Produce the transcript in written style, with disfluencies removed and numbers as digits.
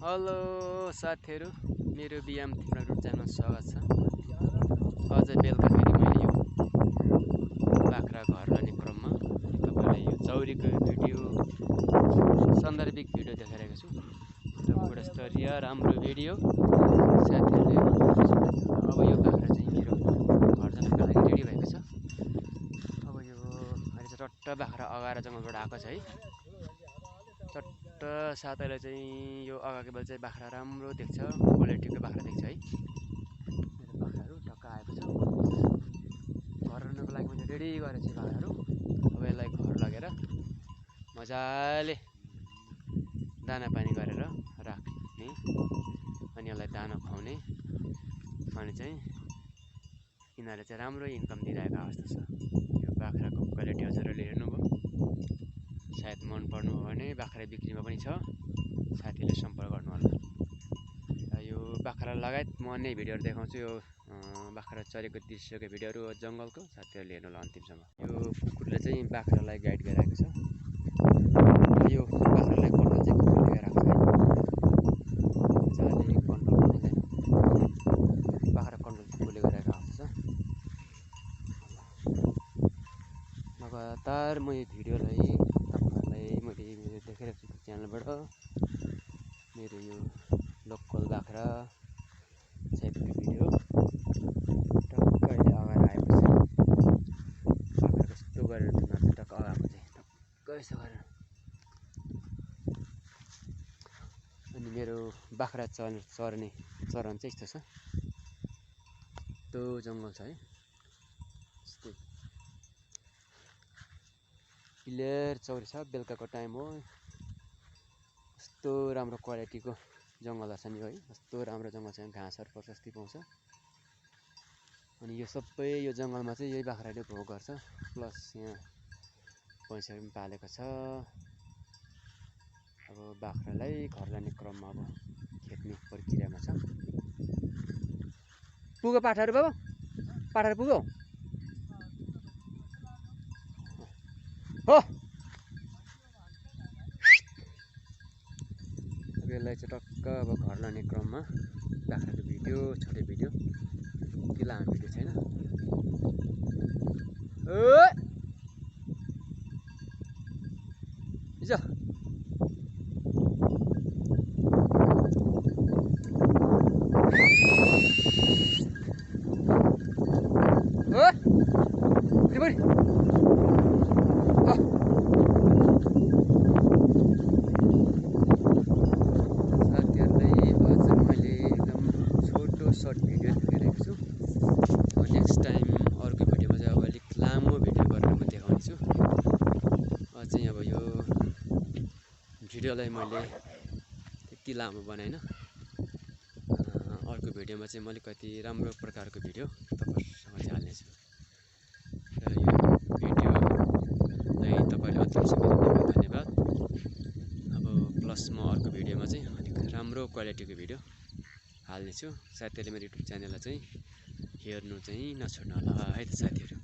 Hello साथीहरु, मेरो BM तिम्रो युट्युब च्यानलमा स्वागत छ। अझै बेलुकाखेरि मैले यो बाख्रा घर लाने क्रममा तपाईलाई यो चौरीको भिडियो सन्दर्भिक भिडियो देखाइरहेको छु। र गुणस्तरीय राम्रो भिडियो साथीहरुले अब यो बाख्रा चाहिँ मेरो घर जानको लागि रेडी भएको छ। अब यो अहिले चाहिँ टट्ट बाख्रा अगाएर जंगलबाट आएको छ है। चट्ट साथैले चाहिँ यो अगाको बेल चाहिँ बाख्रा राम्रो देख्छ, क्वालिटीको बाख्रा देख्छ है। मेरो बाख्राहरू टक्क आएको छ। घर राख्नको लागि मैले रेडी गरेको छु बाख्राहरू। अब यसलाई घर लगेर मजाले दाना पानी गरेर राख्ने अनि यसलाई दाना खुवाउने अनि चाहिँ यिनीहरूले चाहिँ राम्रो इन्कम दिइरहेको अवस्था छ। यो बाख्राको क्वालिटी हजुरहरूले हेर्नुभयो, सायद मन पर्नु हो भने बाख्रा बिक्रीमा पनि छ, साथीले सम्पर्क गर्नु होला। यो बाख्रा लगायत म अन्य भिडियोहरु देखाउँछु। यो बाख्रा चरेको दृश्यको भिडियोहरु जंगलको साथीहरुले हेर्नु होला अन्तिमसम्म। यो कुकुरले चाहिँ बाख्रालाई गाइड गरिरहेको छ। यो बाख्रालाई कन्ट्रोल चाहिँ कुकुरले गरिरहेको छ। मजाले कन्ट्रोल गर्नलाई बाख्रा कन्ट्रोल कुकुरले गरिरहेको अवस्था छ। लगातार म यो भिडियोलाई मैले देखाइरहेको छु च्यानलबाट। मेरो यो लोकल बाख्रा छेपको भिडियो टक्क अहिले अगाडि आएको छ। बाख्रा कस्तो गरेर मान्छ टक्क अगाएको चाहिँ टक्क यसो गरेर। अनि मेरो बाख्रा चरने चरन चाहिँ यस्तो छ। यस्तो जङ्गल छ है, यस्तै क्लियर चौरी छ। बेलुकाको टाइम हो, कस्तो राम्रो क्वालिटीको जङ्गल छ नि है। कस्तो राम्रो जङ्गल छ, घाँसहरू प्रशस्ति पाउँछ। अनि यो सबै यो जङ्गलमा चाहिँ यही बाख्राले भोग गर्छ। प्लस यहाँ भैँसहरू पनि पालेको छ। अब बाख्रालाई घर लाने क्रममा अब खेद्ने प्रक्रियामा छ। पुग्यो पाठाहरू बाबु, पाठाहरू पुग्यो हो। यसलाई चाहिँ टक्क अब घर लाने क्रममा बाख्राको भिडियो, छोटो भिडियो, त्यति लामो भिडियो छैन। हिजो सर्ट भिडियो देखाइरहेको छु। नेक्स्ट टाइम अर्को भिडियोमा चाहिँ अब अलिक लामो भिडियो गरेर म देखाउँछु। चाहिँ अब यो भिडियोलाई मैले त्यति लामो बनाइन। अर्को भिडियोमा चाहिँ म अलिकति राम्रो प्रकारको भिडियो तपाईँहरूसँग चाहिँ हाल्नेछु। र यो भिडियोलाई तपाईँले अन्तिमसम्म हेर्नुभयो धन्यवाद। अब प्लस म अर्को भिडियोमा चाहिँ अलिक राम्रो क्वालिटीको भिडियो हाल्नेछु। साथीहरूले मेरो युट्युब च्यानललाई चाहिँ हेर्नु चाहिँ नछोड्नु होला है त साथीहरू।